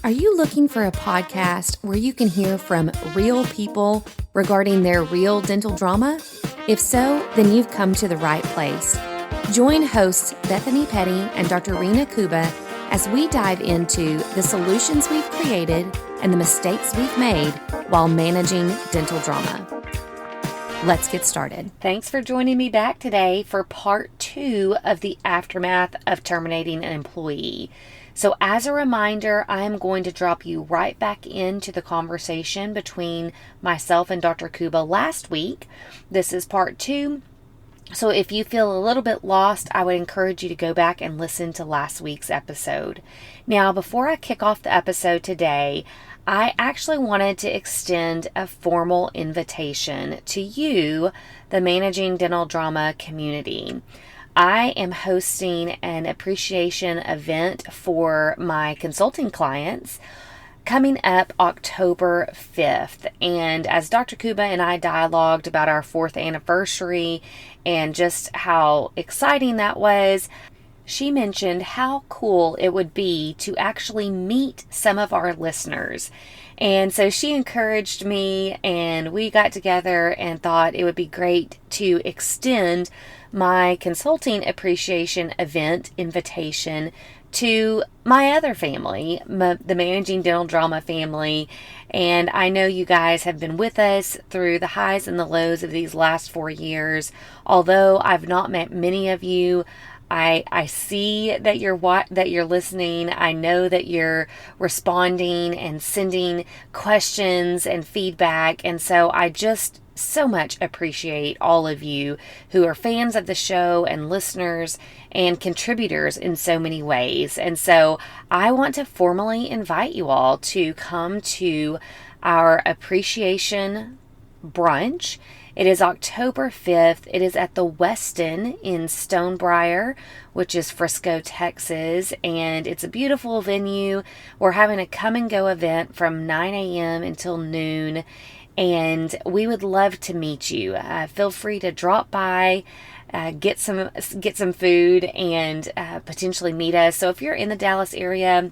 Are you looking for a podcast where you can hear from real people regarding their real dental drama? If so, then you've come to the right place. Join hosts Bethany Petty and Dr. Rena Kuba as we dive into the solutions we've created and the mistakes we've made while managing dental drama. Let's get started. Thanks for joining me back today for part 2 of the aftermath of terminating an employee. So as a reminder, I am going to drop you right back into the conversation between myself and Dr. Kuba last week. This is part 2. So if you feel a little bit lost, I would encourage you to go back and listen to last week's episode. Now, before I kick off the episode today, I actually wanted to extend a formal invitation to you, the Managing Dental Drama community. I am hosting an appreciation event for my consulting clients coming up October 5th. And as Dr. Kuba and I dialogued about our 4th anniversary and just how exciting that was, she mentioned how cool it would be to actually meet some of our listeners. And so she encouraged me, and we got together and thought it would be great to extend my consulting appreciation event invitation to my other family, the Managing Dental Drama family. And I know you guys have been with us through the highs and the lows of these last 4 years. Although I've not met many of you, I see that you're listening. I know that you're responding and sending questions and feedback. And so I just so much appreciate all of you who are fans of the show and listeners and contributors in so many ways. And so I want to formally invite you all to come to our appreciation brunch. It is October 5th. It is at the Westin in Stonebriar, which is Frisco, Texas, and it's a beautiful venue. We're having a come and go event from 9 a.m. until noon, and we would love to meet you. Feel free to drop by, get some food, and potentially meet us. So if you're in the Dallas area,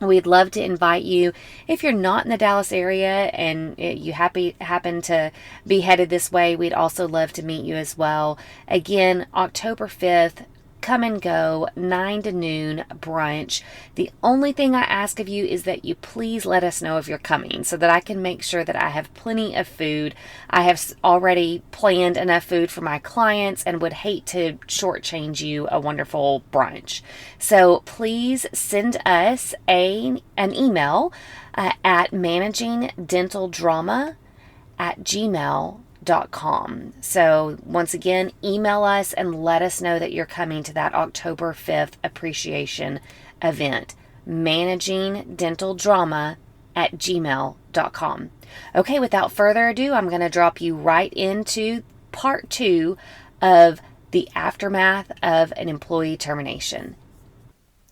we'd love to invite you. If you're not in the Dallas area and you happen to be headed this way, we'd also love to meet you as well. Again, October 5th, come and go, 9 to noon brunch. The only thing I ask of you is that you please let us know if you're coming so that I can make sure that I have plenty of food. I have already planned enough food for my clients and would hate to shortchange you a wonderful brunch. So please send us an email at managingdentaldrama@gmail.com. So once again, email us and let us know that you're coming to that October 5th appreciation event. managingdentaldrama@gmail.com. Okay, without further ado, I'm going to drop you right into part 2 of the aftermath of an employee termination.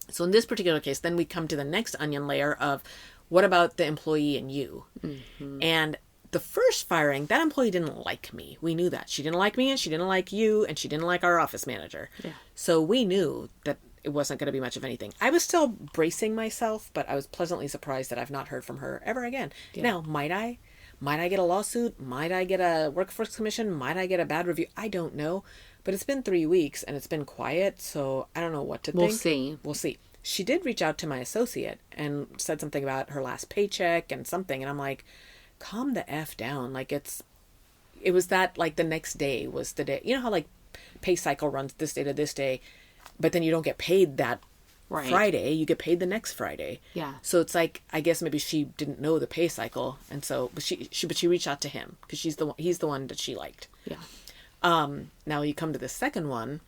So in this particular case, then we come to the next onion layer of what about the employee and you? Mm-hmm. And the first firing, that employee didn't like me. We knew that. She didn't like me, and she didn't like you, and she didn't like our office manager. Yeah. So we knew that it wasn't going to be much of anything. I was still bracing myself, but I was pleasantly surprised that I've not heard from her ever again. Yeah. Now, might I get a lawsuit? Might I get a workforce commission? Might I get a bad review? I don't know. But it's been 3 weeks, and it's been quiet, so I don't know what to think. We'll see. She did reach out to my associate and said something about her last paycheck and something, and I'm like, calm the F down. Like it was that, like, the next day was the day. You know how, like, pay cycle runs this day to this day, but then you don't get paid that Friday. You get paid the next Friday. Yeah. So it's like, I guess maybe she didn't know the pay cycle, and so, but she reached out to him because he's the one that she liked. Yeah. Now you come to the second one.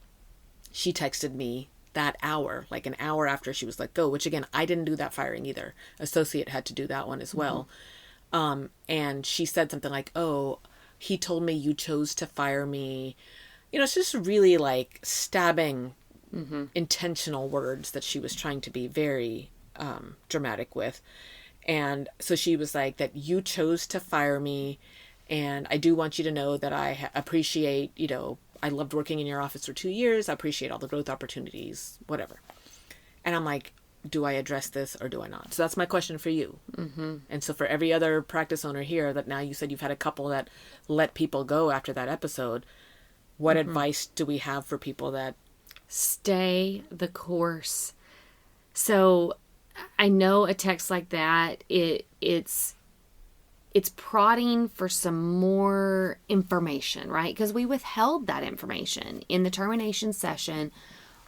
She texted me that hour, like an hour after she was let go, which again, I didn't do that firing either. Associate had to do that one as well. And she said something like, oh, he told me you chose to fire me. You know, it's just really like stabbing, intentional words that she was trying to be very dramatic with. And so she was like, that you chose to fire me. And I do want you to know that I appreciate, you know, I loved working in your office for 2 years. I appreciate all the growth opportunities, whatever. And I'm like, do I address this or do I not? So that's my question for you. Mm-hmm. And so for every other practice owner here that now you said you've had a couple that let people go after that episode, what advice do we have for people that... Stay the course. So I know a text like that, it's prodding for some more information, right? Because we withheld that information in the termination session.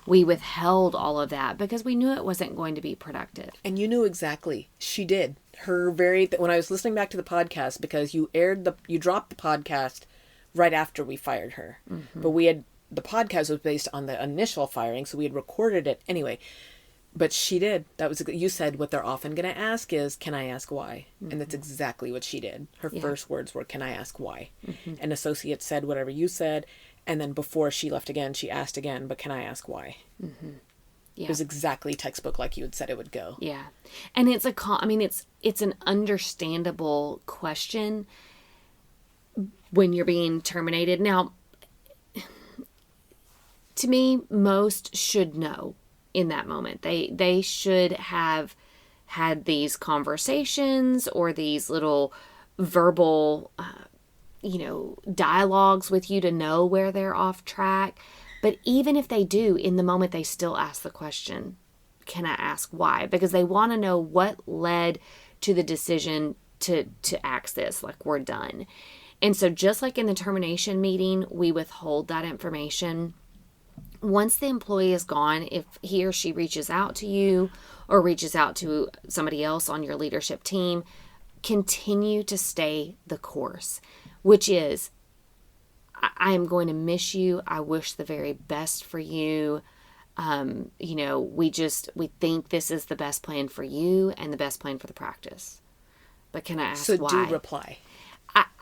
We withheld all of that because we knew it wasn't going to be productive. And you knew exactly. She did. When I was listening back to the podcast, because you dropped the podcast right after we fired her. Mm-hmm. But the podcast was based on the initial firing, so we had recorded it anyway. But she did. You said what they're often going to ask is, can I ask why? Mm-hmm. And that's exactly what she did. Her first words were, can I ask why? Mm-hmm. An associate said whatever you said. And then before she left again, she asked again, but can I ask why? Mm-hmm. Yeah. It was exactly textbook like you had said it would go. Yeah. And it's an understandable question when you're being terminated. Now, to me, most should know in that moment. They should have had these conversations or these little verbal, dialogues with you to know where they're off track. But even if they do, in the moment, they still ask the question, can I ask why? Because they want to know what led to the decision to ask this, like we're done. And so just like in the termination meeting, we withhold that information. Once the employee is gone, if he or she reaches out to you or reaches out to somebody else on your leadership team, continue to stay the course, which is, I am going to miss you. I wish the very best for you. We think this is the best plan for you and the best plan for the practice. But can I ask why? So do reply.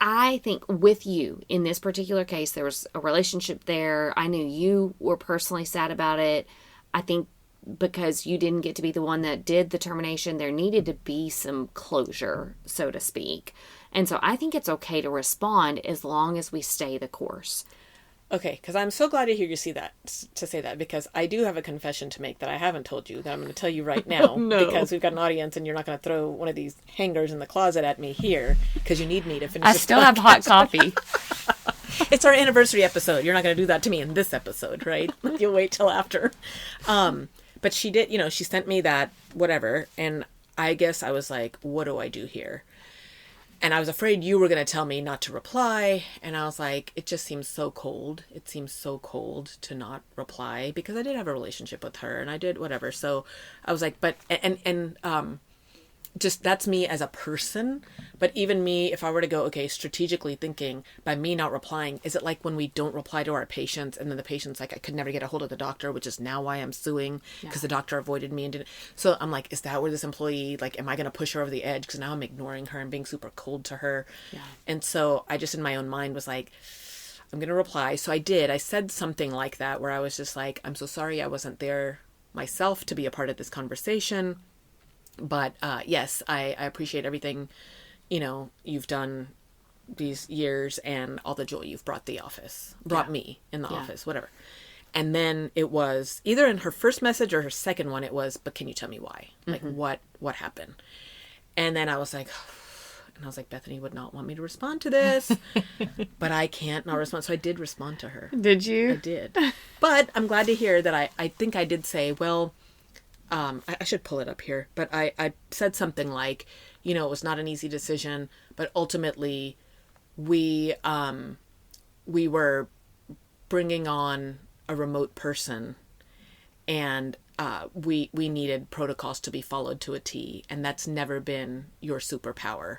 I think with you, in this particular case, there was a relationship there. I knew you were personally sad about it. I think because you didn't get to be the one that did the termination, there needed to be some closure, so to speak. And so I think it's okay to respond as long as we stay the course. Okay, because I'm so glad to hear you say that, because I do have a confession to make that I haven't told you, that I'm going to tell you right now. No. Because we've got an audience and you're not going to throw one of these hangers in the closet at me here, because you need me to finish I still have hot coffee. It's our anniversary episode. You're not going to do that to me in this episode, right? You'll wait till after. But she did, she sent me that whatever, and I guess I was like, what do I do here? And I was afraid you were going to tell me not to reply. And I was like, it just seems so cold. It seems so cold to not reply, because I did have a relationship with her and I did whatever. So I was like, but, just that's me as a person. But even me, if I were to go, okay, strategically thinking, by me not replying, is it like when we don't reply to our patients and then the patient's like, I could never get a hold of the doctor, which is now why I'm suing, because the doctor avoided me and didn't. So I'm like, is that where this employee, like, am I going to push her over the edge? Because now I'm ignoring her and being super cold to her. Yeah. And so I just in my own mind was like, I'm going to reply. So I did. I said something like that, where I was just like, I'm so sorry I wasn't there myself to be a part of this conversation. But yes, I appreciate everything, you've done these years and all the joy you've brought me in the office, whatever. And then it was either in her first message or her second one, it was, but can you tell me why? Mm-hmm. Like what happened? And then I was like, Bethany would not want me to respond to this, but I can't not respond. So I did respond to her. Did you? I did. But I'm glad to hear that I think I did say, well, I should pull it up here, but I said something like, it was not an easy decision, but ultimately we were bringing on a remote person, and we needed protocols to be followed to a T, and that's never been your superpower.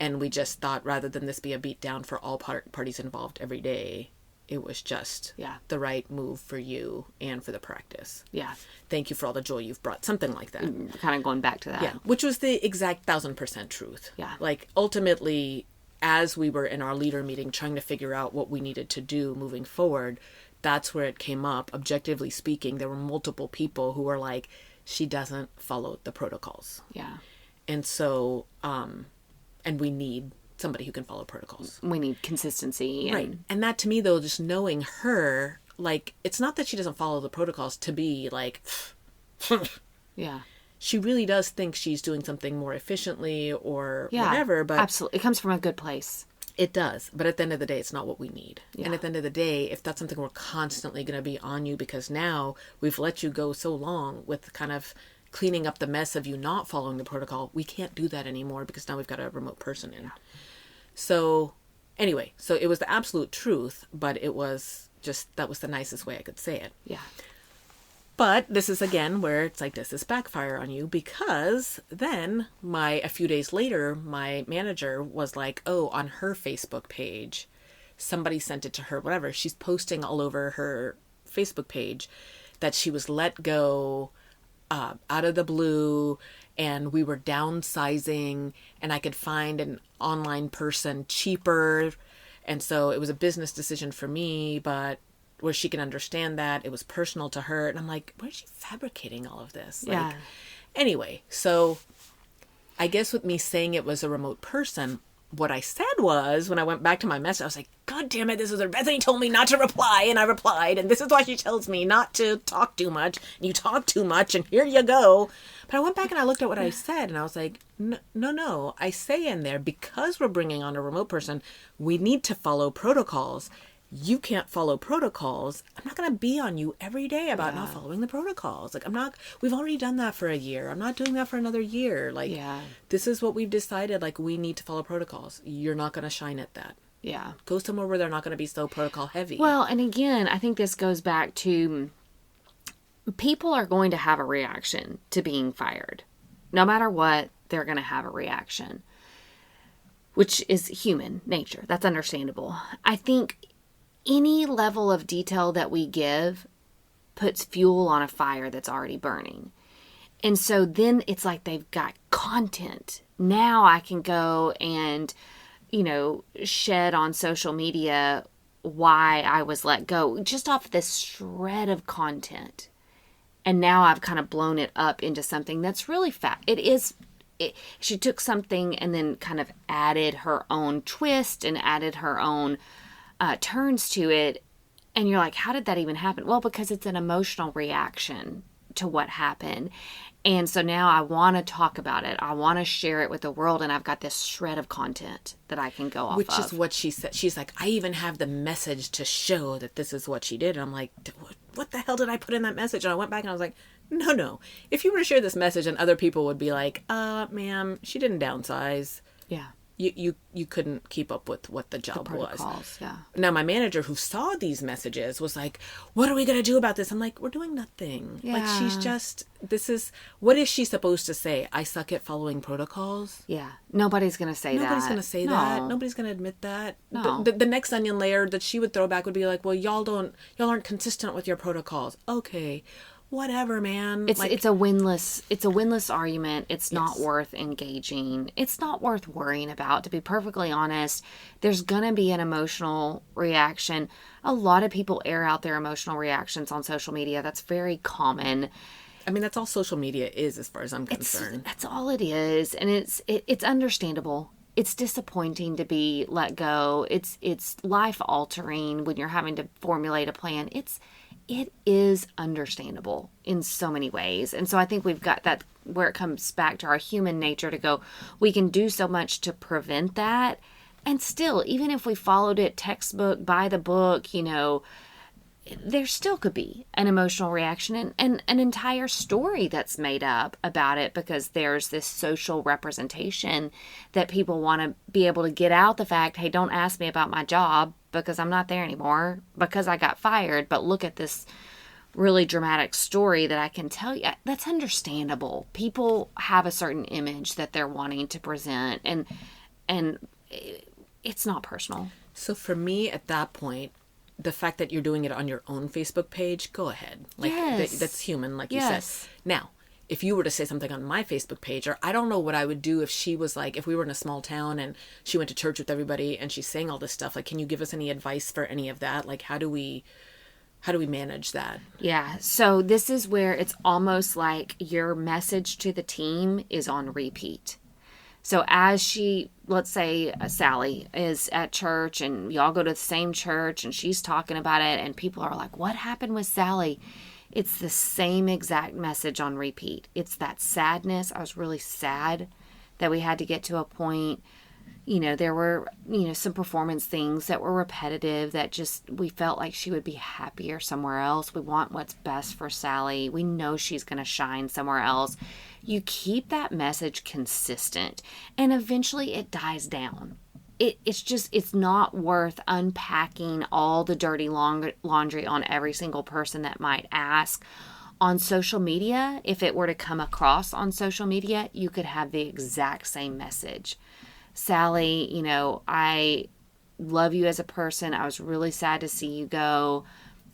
And we just thought, rather than this be a beat down for all parties involved every day, it was just the right move for you and for the practice. Yeah. Thank you for all the joy you've brought. Something like that. Kind of going back to that. Yeah. Which was the exact 1000% truth. Yeah. Like, ultimately, as we were in our leader meeting trying to figure out what we needed to do moving forward, that's where it came up. Objectively speaking, there were multiple people who were like, she doesn't follow the protocols. Yeah. And so, and we need somebody who can follow protocols. We need consistency. Right. And that, to me, though, just knowing her, like, it's not that she doesn't follow the protocols to be like, yeah. she really does think she's doing something more efficiently or Yeah, whatever. But absolutely. It comes from a good place. it does. But at the end of the day, it's not what we need. Yeah. And at the end of the day, if that's something we're constantly going to be on you, because now we've let you go so long with kind of cleaning up the mess of you not following the protocol, we can't do that anymore because now we've got a remote person in. So anyway, so it was the absolute truth, but it was just, that was the nicest way I could say it. Yeah. But this is again where it's like, does this backfire on you? Because then a few days later, my manager was like, oh, on her Facebook page, somebody sent it to her, whatever. She's posting all over her Facebook page that she was let go out of the blue, and we were downsizing, and I could find an online person cheaper. And so it was a business decision for me, but where she can understand that it was personal to her. And I'm like, where is she fabricating all of this? Yeah. Like, anyway, so I guess with me saying it was a remote person, what I said was, when I went back to my message, I was like, God damn it, this is what Bethany told me not to reply, and I replied, and this is why she tells me not to talk too much, and you talk too much, and here you go. But I went back and I looked at what I said, and I was like, no, I say in there, because we're bringing on a remote person, we need to follow protocols. You can't follow protocols. I'm not going to be on you every day about not following the protocols. Like, we've already done that for a year. I'm not doing that for another year. Like, this is what we've decided. Like, we need to follow protocols. You're not going to shine at that. Yeah. Go somewhere where they're not going to be so protocol heavy. Well, and again, I think this goes back to people are going to have a reaction to being fired. No matter what, they're going to have a reaction, which is human nature. That's understandable. I think any level of detail that we give puts fuel on a fire that's already burning. And so then it's like they've got content. Now I can go and, shed on social media why I was let go just off this shred of content. And now I've kind of blown it up into something that's really fat. She took something and then kind of added her own twist and added her own turns to it, and you're like, how did that even happen? Well, because it's an emotional reaction to what happened. And so now I want to talk about it. I want to share it with the world, and I've got this shred of content that I can go off Which of. is what she said. She's like, I even have the message to show that this is what she did. And I'm like, what the hell did I put in that message? And I went back and I was like, no. If you were to share this message and other people would be like, ma'am, she didn't downsize. Yeah. You couldn't keep up with what the job was. Yeah. Now, my manager who saw these messages was like, what are we going to do about this? I'm like, we're doing nothing. Yeah. Like, what is she supposed to say? I suck at following protocols? Yeah. Nobody's going to say that. Nobody's going to say that. Nobody's going to admit that. No. The next onion layer that she would throw back would be like, well, y'all aren't consistent with your protocols. Okay. Whatever, man. It's a winless argument. It's not worth engaging. It's not worth worrying about, to be perfectly honest. There's going to be an emotional reaction. A lot of people air out their emotional reactions on social media. That's very common. I mean, that's all social media is, as far as I'm concerned. That's all it is. And it's understandable. It's disappointing to be let go. It's life altering when you're having to formulate a plan. It is understandable in so many ways. And so I think we've got that where it comes back to our human nature to go, we can do so much to prevent that. And still, even if we followed it textbook, by the book, there still could be an emotional reaction and an entire story that's made up about it because there's this social representation that people want to be able to get out the fact, hey, don't ask me about my job because I'm not there anymore because I got fired. But look at this really dramatic story that I can tell you. That's understandable. People have a certain image that they're wanting to present and it's not personal. So for me at that point, the fact that you're doing it on your own Facebook page, go ahead. Like, yes. That's human, like you said. Now, if you were to say something on my Facebook page, or I don't know what I would do if she was like, if we were in a small town and she went to church with everybody and she's saying all this stuff, like, can you give us any advice for any of that? Like, how do we manage that? Yeah. So this is where it's almost like your message to the team is on repeat. So as let's say Sally is at church and y'all go to the same church and she's talking about it and people are like, what happened with Sally? It's the same exact message on repeat. It's that sadness. I was really sad that we had to get to a point, there were, some performance things that were repetitive that just, we felt like she would be happier somewhere else. We want what's best for Sally. We know she's going to shine somewhere else. You keep that message consistent and eventually it dies down. It's not worth unpacking all the dirty laundry on every single person that might ask. On social media, if it were to come across on social media, you could have the exact same message. Sally, I love you as a person. I was really sad to see you go.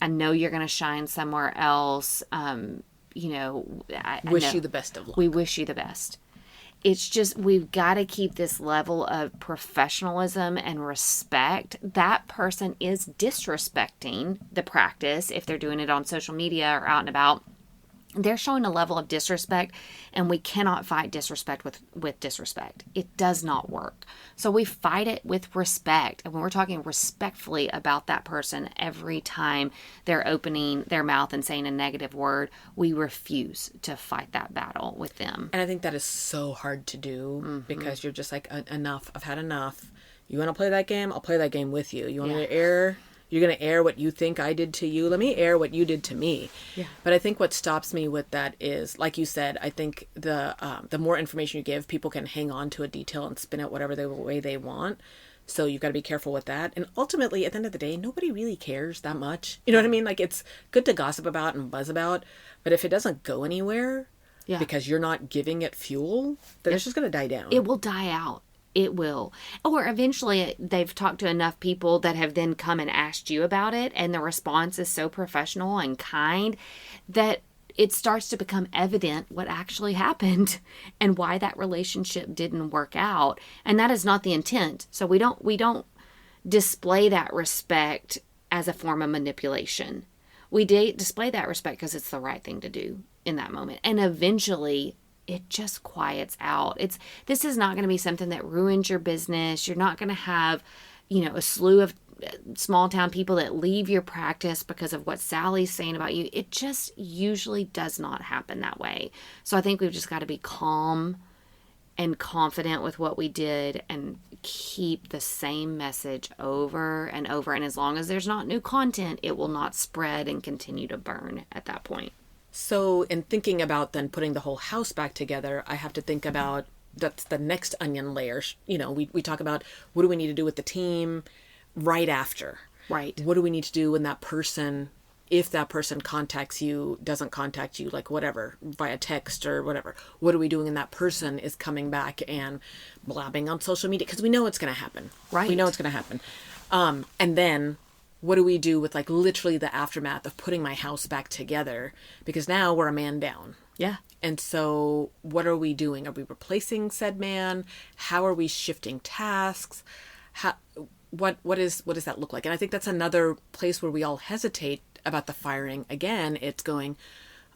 I know you're going to shine somewhere else. Wish you the best of luck. We wish you the best. It's just, we've got to keep this level of professionalism and respect. That person is disrespecting the practice if they're doing it on social media or out and about. They're showing a level of disrespect, and we cannot fight disrespect with disrespect. It does not work. So we fight it with respect. And when we're talking respectfully about that person, every time they're opening their mouth and saying a negative word, we refuse to fight that battle with them. And I think that is so hard to do because you're just like, enough. I've had enough. You want to play that game? I'll play that game with you. You want me to air? You're going to air what you think I did to you. Let me air what you did to me. Yeah. But I think what stops me with that is, like you said, I think the more information you give, people can hang on to a detail and spin it whatever way they want. So you've got to be careful with that. And ultimately, at the end of the day, nobody really cares that much. You know what I mean? Like, it's good to gossip about and buzz about. But if it doesn't go anywhere because you're not giving it fuel, then it's just going to die down. It will die out. It will. Or eventually they've talked to enough people that have then come and asked you about it, and the response is so professional and kind that it starts to become evident what actually happened and why that relationship didn't work out. And that is not the intent. So we don't display that respect as a form of manipulation. We display that respect because it's the right thing to do in that moment. And eventually it just quiets out. This is not going to be something that ruins your business. You're not going to have, a slew of small town people that leave your practice because of what Sally's saying about you. It just usually does not happen that way. So I think we've just got to be calm and confident with what we did and keep the same message over and over. And as long as there's not new content, it will not spread and continue to burn at that point. So in thinking about then putting the whole house back together, I have to think about, that's the next onion layer. We talk about what do we need to do with the team right after. Right. What do we need to do when that person, if that person contacts you, doesn't contact you, like whatever, via text or whatever. What are we doing when that person is coming back and blabbing on social media? Because we know it's going to happen. Right. We know it's going to happen. And then what do we do with like literally the aftermath of putting my house back together? Because now we're a man down. Yeah. And so what are we doing? Are we replacing said man? How are we shifting tasks? What does that look like? And I think that's another place where we all hesitate about the firing. Again, it's going,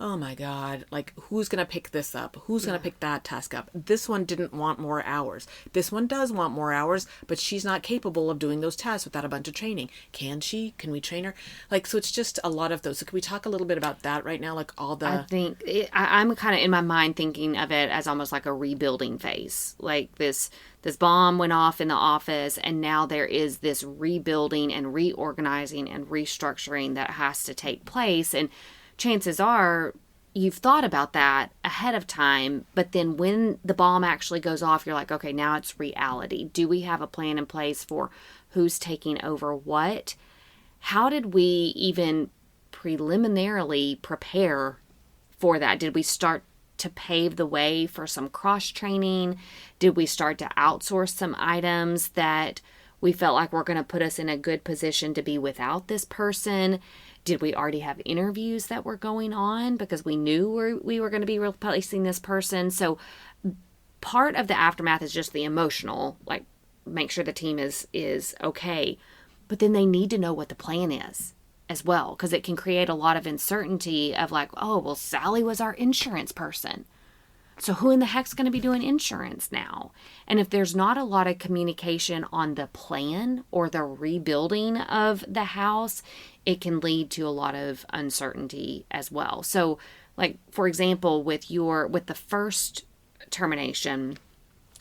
oh my God, like who's going to pick this up? Who's going to pick that task up? This one didn't want more hours. This one does want more hours, but she's not capable of doing those tasks without a bunch of training. Can she? Can we train her? Like, so it's just a lot of those. So can we talk a little bit about that right now? Like all the... I think I'm kind of in my mind thinking of it as almost like a rebuilding phase. Like this bomb went off in the office, and now there is this rebuilding and reorganizing and restructuring that has to take place. And chances are you've thought about that ahead of time, but then when the bomb actually goes off, you're like, okay, now it's reality. Do we have a plan in place for who's taking over what? How did we even preliminarily prepare for that? Did we start to pave the way for some cross-training? Did we start to outsource some items that we felt like were going to put us in a good position to be without this person? Did we already have interviews that were going on because we knew we were going to be replacing this person? So part of the aftermath is just the emotional, like make sure the team is okay. But then they need to know what the plan is as well, because it can create a lot of uncertainty of like, oh, well, Sally was our insurance person. So who in the heck's going to be doing insurance now? And if there's not a lot of communication on the plan or the rebuilding of the house, it can lead to a lot of uncertainty as well. So like, for example, with the first termination,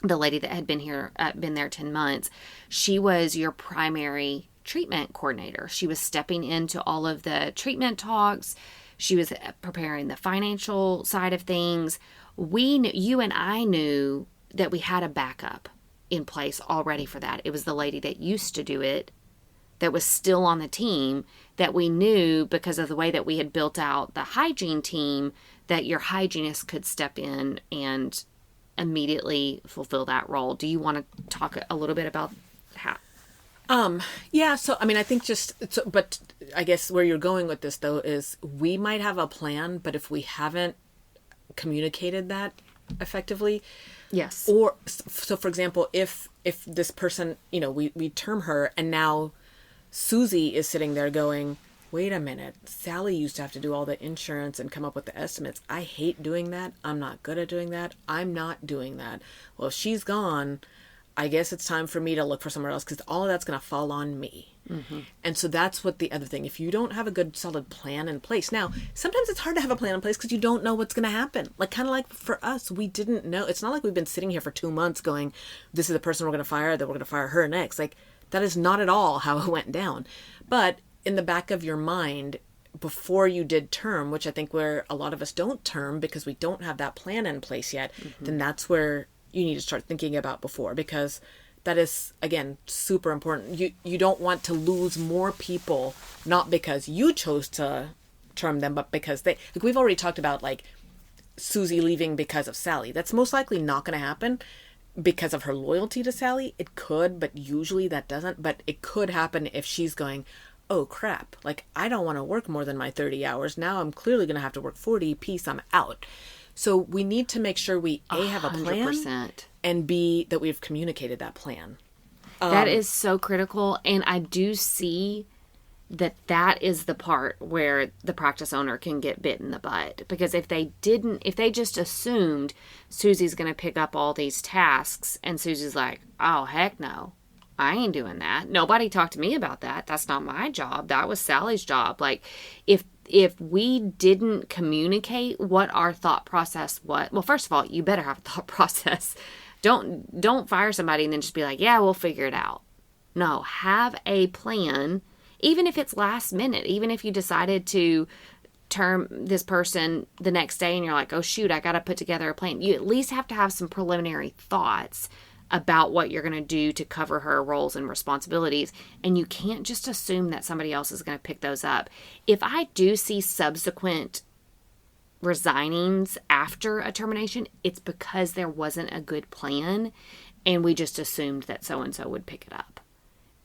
the lady that had been there 10 months, she was your primary treatment coordinator. She was stepping into all of the treatment talks. She was preparing the financial side of things. You and I knew that we had a backup in place already for that. It was the lady that used to do it that was still on the team that we knew because of the way that we had built out the hygiene team, that your hygienist could step in and immediately fulfill that role. Do you want to talk a little bit about how? Yeah, so, I mean, I think but I guess where you're going with this, though, is we might have a plan, but if we haven't communicated that effectively. Yes. Or, so for example, if this person, we term her, and now Susie is sitting there going, wait a minute, Sally used to have to do all the insurance and come up with the estimates. I hate doing that. I'm not good at doing that. I'm not doing that. Well, if she's gone, I guess it's time for me to look for somewhere else because all of that's going to fall on me. Mm-hmm. And so that's what the other thing, if you don't have a good solid plan in place. Now, sometimes it's hard to have a plan in place because you don't know what's going to happen. Like, kind of like for us, we didn't know. It's not like we've been sitting here for 2 months going, this is the person we're going to fire, that we're going to fire her next. Like, that is not at all how it went down. But in the back of your mind, before you did term, which I think where a lot of us don't term because we don't have that plan in place yet, mm-hmm. then that's where you need to start thinking about before, because that is, again, super important. You don't want to lose more people, not because you chose to term them, but because we've already talked about, like, Susie leaving because of Sally. That's most likely not going to happen because of her loyalty to Sally. It could, but usually that doesn't. But it could happen if she's going, oh crap, like, I don't want to work more than my 30 hours. Now I'm clearly going to have to work 40. Peace, I'm out. So we need to make sure we A, have a plan, 100%. And B, that we've communicated that plan. That is so critical. And I do see that is the part where the practice owner can get bit in the butt. Because if they just assumed Susie's going to pick up all these tasks and Susie's like, oh, heck no, I ain't doing that. Nobody talked to me about that. That's not my job. That was Sally's job. Like, if we didn't communicate what our thought process was, well, first of all, you better have a thought process. Don't fire somebody and then just be like, yeah, we'll figure it out. No, have a plan, even if it's last minute, even if you decided to term this person the next day and you're like, oh shoot, I got to put together a plan. You at least have to have some preliminary thoughts about what you're going to do to cover her roles and responsibilities. And you can't just assume that somebody else is going to pick those up. If I do see subsequent resignings after a termination, it's because there wasn't a good plan and we just assumed that so-and-so would pick it up.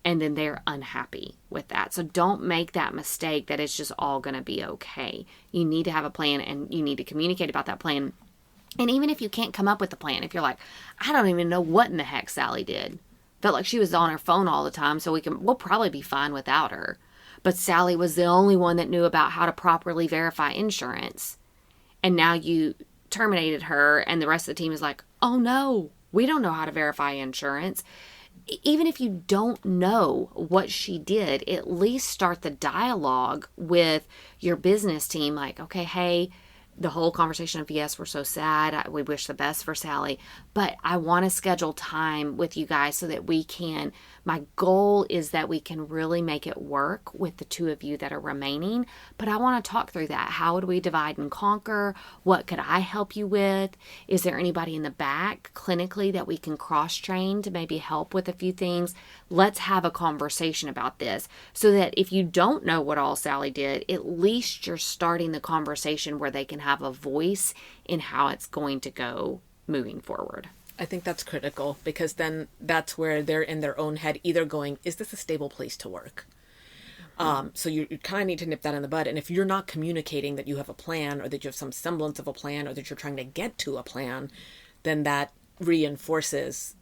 And then they're unhappy with that. So don't make that mistake that it's just all going to be okay. You need to have a plan and you need to communicate about that plan. And even if you can't come up with a plan, if you're like, I don't even know what in the heck Sally did. Felt like she was on her phone all the time, so we'll probably be fine without her. But Sally was the only one that knew about how to properly verify insurance. And now you terminated her and the rest of the team is like, oh no, we don't know how to verify insurance. Even if you don't know what she did, at least start the dialogue with your business team. Like, okay, hey, the whole conversation of, yes, we're so sad. We wish the best for Sally, but I want to schedule time with you guys so that my goal is that we can really make it work with the two of you that are remaining. But I want to talk through that. How would we divide and conquer? What could I help you with? Is there anybody in the back clinically that we can cross-train to maybe help with a few things? Let's have a conversation about this so that if you don't know what all Sally did, at least you're starting the conversation where they can have a voice in how it's going to go moving forward. I think that's critical because then that's where they're in their own head either going, is this a stable place to work? So you kind of need to nip that in the bud. And if you're not communicating that you have a plan or that you have some semblance of a plan or that you're trying to get to a plan, then that reinforces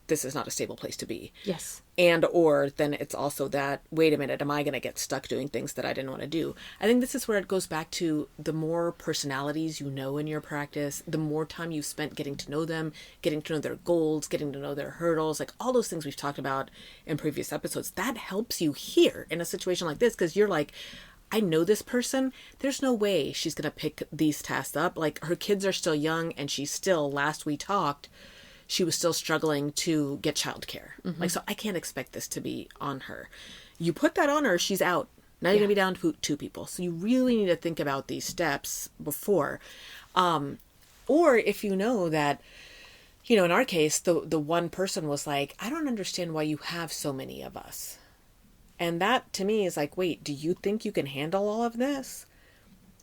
this is not a stable place to be. Yes. And or then it's also that, wait a minute, am I going to get stuck doing things that I didn't want to do? I think this is where it goes back to the more personalities you know in your practice, the more time you've spent getting to know them, getting to know their goals, getting to know their hurdles, like all those things we've talked about in previous episodes. That helps you here in a situation like this, because you're like, I know this person. There's no way she's going to pick these tasks up. Like, her kids are still young, and she's still, last we talked, she was still struggling to get childcare. Mm-hmm. Like, so I can't expect this to be on her. You put that on her, she's out. Now you're going to be down to 2 people. So you really need to think about these steps before. Or if you know that, you know, in our case, the one person was like, I don't understand why you have so many of us. And that to me is like, wait, do you think you can handle all of this?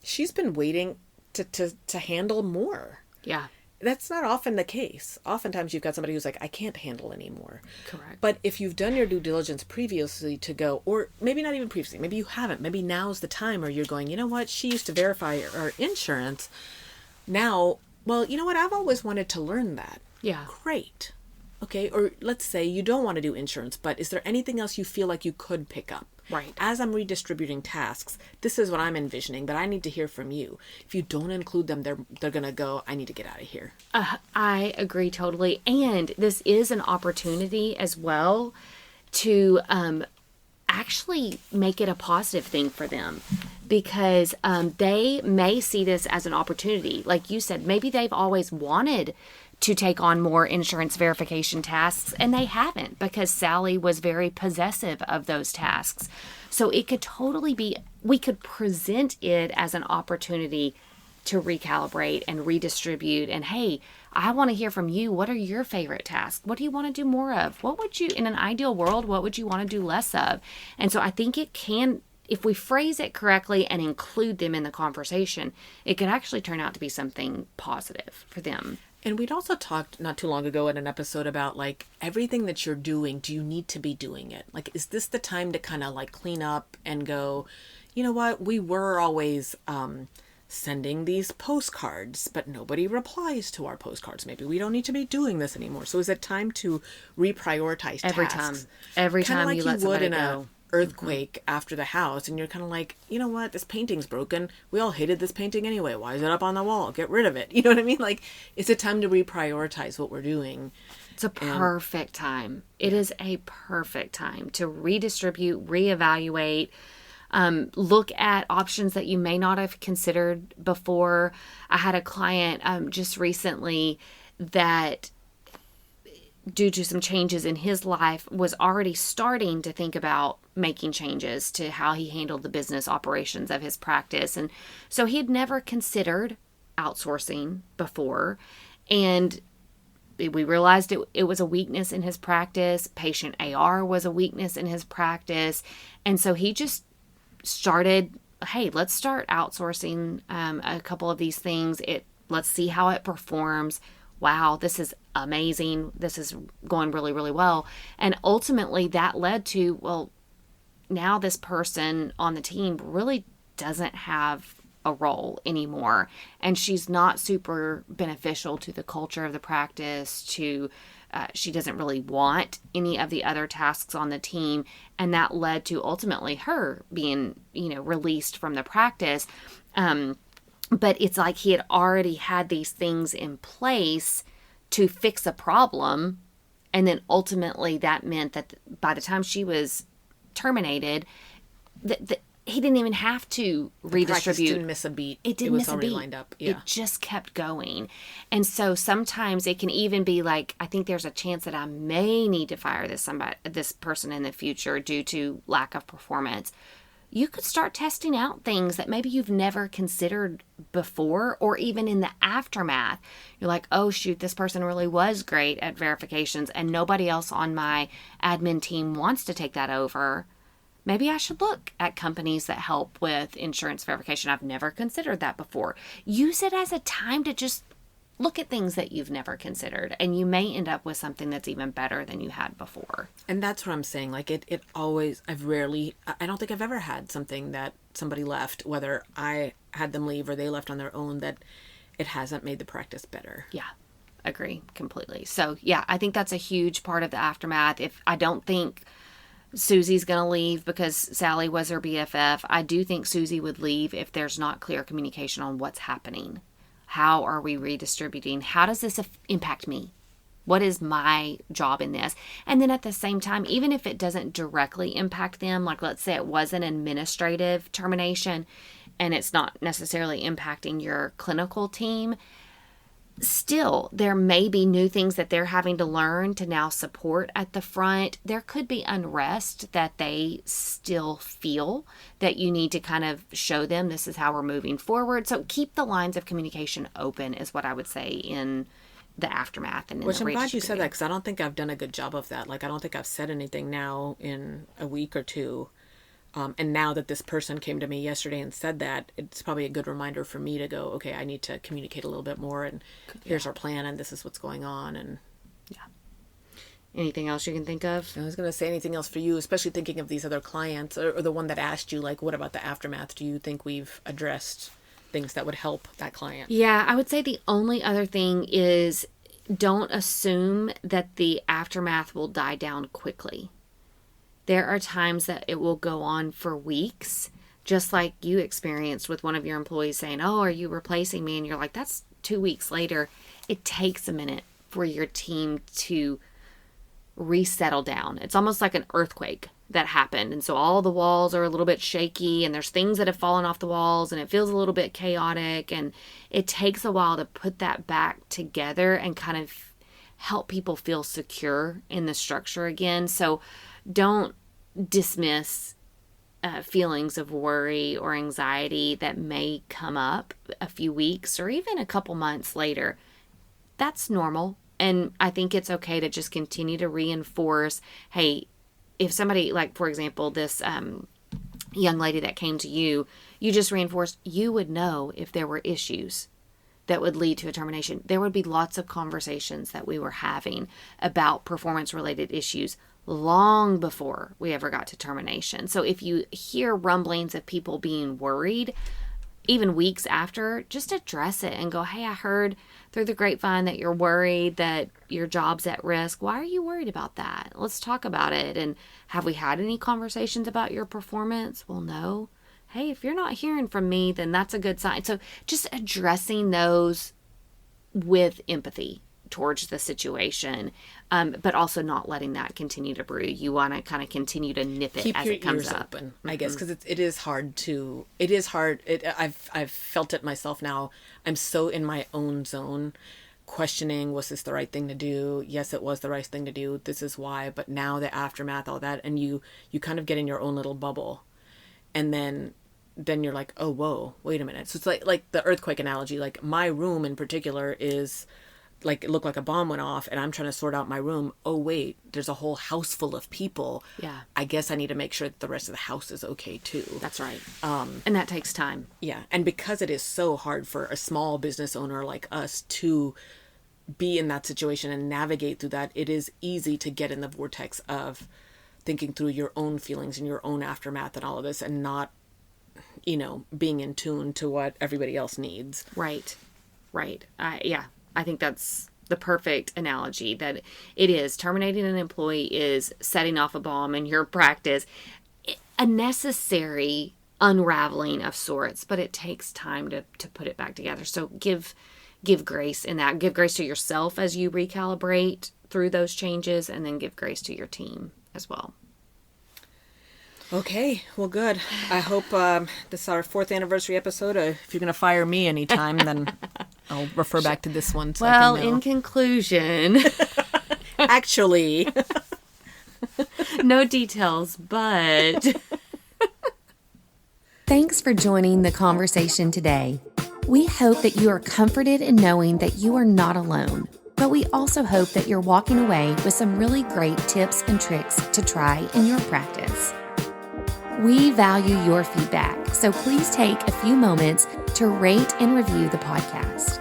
She's been waiting to handle more. Yeah. That's not often the case. Oftentimes you've got somebody who's like, I can't handle anymore. Correct. But if you've done your due diligence previously to go, or maybe not even previously, maybe you haven't, maybe now's the time where you're going, you know what, she used to verify our insurance. Now, well, you know what, I've always wanted to learn that. Yeah. Great. Okay, or let's say you don't want to do insurance, but is there anything else you feel like you could pick up? Right. As I'm redistributing tasks, this is what I'm envisioning, but I need to hear from you. If you don't include them, they're going to go, I need to get out of here. I agree totally. And this is an opportunity as well to actually make it a positive thing for them, because they may see this as an opportunity. Like you said, maybe they've always wanted to take on more insurance verification tasks, and they haven't, because Sally was very possessive of those tasks. So it could totally be, we could present it as an opportunity to recalibrate and redistribute. And hey, I want to hear from you. What are your favorite tasks? What do you want to do more of? What would you, in an ideal world, what would you want to do less of? And so I think it can, if we phrase it correctly and include them in the conversation, it could actually turn out to be something positive for them. And we'd also talked not too long ago in an episode about, like, everything that you're doing, do you need to be doing it? Like, is this the time to kind of like clean up and go, you know what, we were always sending these postcards, but nobody replies to our postcards. Maybe we don't need to be doing this anymore. So is it time to reprioritize tasks? Every time like you let somebody go. Earthquake after the house, and you're kind of like, you know what, this painting's broken. We all hated this painting anyway. Why is it up on the wall? Get rid of it. You know what I mean? Like, it's a time to reprioritize what we're doing. It's a perfect time. It is a perfect time to redistribute, reevaluate, look at options that you may not have considered before. I had a client just recently that, due to some changes in his life, was already starting to think about making changes to how he handled the business operations of his practice. And so he had never considered outsourcing before. And we realized it was a weakness in his practice. Patient AR was a weakness in his practice. And so he just started, hey, let's start outsourcing a couple of these things. Let's see how it performs. Wow, this is amazing. This is going really, really well. And ultimately that led to, well, now this person on the team really doesn't have a role anymore. And she's not super beneficial to the culture of the practice, she doesn't really want any of the other tasks on the team. And that led to ultimately her being, released from the practice. But it's like he had already had these things in place to fix a problem. And then ultimately that meant that by the time she was terminated, he didn't even have to redistribute. The practice didn't miss a beat. It was already lined up. Yeah. It just kept going. And so sometimes it can even be like, I think there's a chance that I may need to fire this person in the future due to lack of performance. You could start testing out things that maybe you've never considered before, or even in the aftermath. You're like, oh shoot, this person really was great at verifications and nobody else on my admin team wants to take that over. Maybe I should look at companies that help with insurance verification. I've never considered that before. Use it as a time to just look at things that you've never considered, and you may end up with something that's even better than you had before. And that's what I'm saying. Like it always, I don't think I've ever had something that somebody left, whether I had them leave or they left on their own, that it hasn't made the practice better. Yeah. Agree completely. So yeah, I think that's a huge part of the aftermath. If I don't think Susie's going to leave because Sally was her BFF, I do think Susie would leave if there's not clear communication on what's happening. How are we redistributing? How does this impact me? What is my job in this? And then at the same time, even if it doesn't directly impact them, like let's say it was an administrative termination and it's not necessarily impacting your clinical team, still, there may be new things that they're having to learn to now support at the front. There could be unrest that they still feel that you need to kind of show them this is how we're moving forward. So keep the lines of communication open is what I would say in the aftermath. And which I'm glad you said that, because I don't think I've done a good job of that. Like, I don't think I've said anything now in a week or two. And now that this person came to me yesterday and said that, it's probably a good reminder for me to go, okay, I need to communicate a little bit more, and here's our plan, and this is what's going on. And yeah. Anything else you can think of? I was going to say anything else for you, especially thinking of these other clients, or the one that asked you, like, what about the aftermath? Do you think we've addressed things that would help that client? Yeah, I would say the only other thing is don't assume that the aftermath will die down quickly. There are times that it will go on for weeks, just like you experienced with one of your employees saying, oh, are you replacing me? And you're like, that's 2 weeks later. It takes a minute for your team to resettle down. It's almost like an earthquake that happened. And so all the walls are a little bit shaky, and there's things that have fallen off the walls, and it feels a little bit chaotic. And it takes a while to put that back together and kind of help people feel secure in the structure again. So don't dismiss feelings of worry or anxiety that may come up a few weeks or even a couple months later. That's normal. And I think it's okay to just continue to reinforce, hey, if somebody, like, for example, this young lady that came to you, you just reinforced, you would know if there were issues that would lead to a termination. There would be lots of conversations that we were having about performance-related issues long before we ever got to termination. So if you hear rumblings of people being worried, even weeks after, just address it and go, hey, I heard through the grapevine that you're worried that your job's at risk. Why are you worried about that? Let's talk about it. And have we had any conversations about your performance? Well, no. Hey, if you're not hearing from me, then that's a good sign. So just addressing those with empathy towards the situation, but also not letting that continue to brew. You want to kind of continue to nip it as it comes up. Open, I guess, because it is hard. I've felt it myself now. I'm so in my own zone, questioning, was this the right thing to do? Yes, it was the right thing to do. This is why. But now the aftermath, all that, and you kind of get in your own little bubble, and then you're like, oh, whoa, wait a minute. So it's like the earthquake analogy. Like, my room in particular is like, it looked like a bomb went off, and I'm trying to sort out my room. Oh, wait, there's a whole house full of people. Yeah. I guess I need to make sure that the rest of the house is okay too. That's right. And that takes time. Yeah. And because it is so hard for a small business owner like us to be in that situation and navigate through that, it is easy to get in the vortex of thinking through your own feelings and your own aftermath and all of this, and not, being in tune to what everybody else needs. Right. Yeah. I think that's the perfect analogy, that it is terminating an employee is setting off a bomb in your practice, a necessary unraveling of sorts, but it takes time to put it back together. So give grace in that. Give grace to yourself as you recalibrate through those changes, and then give grace to your team as well. Okay, well, good. I hope this is our 4th anniversary episode. If you're going to fire me anytime, then I'll refer back to this one. So well, in conclusion, actually, no details, but thanks for joining the conversation today. We hope that you are comforted in knowing that you are not alone, but we also hope that you're walking away with some really great tips and tricks to try in your practice. We value your feedback, so please take a few moments to rate and review the podcast.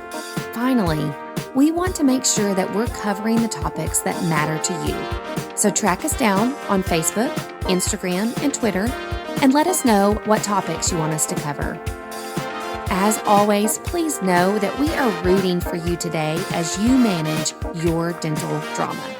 Finally, we want to make sure that we're covering the topics that matter to you. So track us down on Facebook, Instagram, and Twitter, and let us know what topics you want us to cover. As always, please know that we are rooting for you today as you manage your dental drama.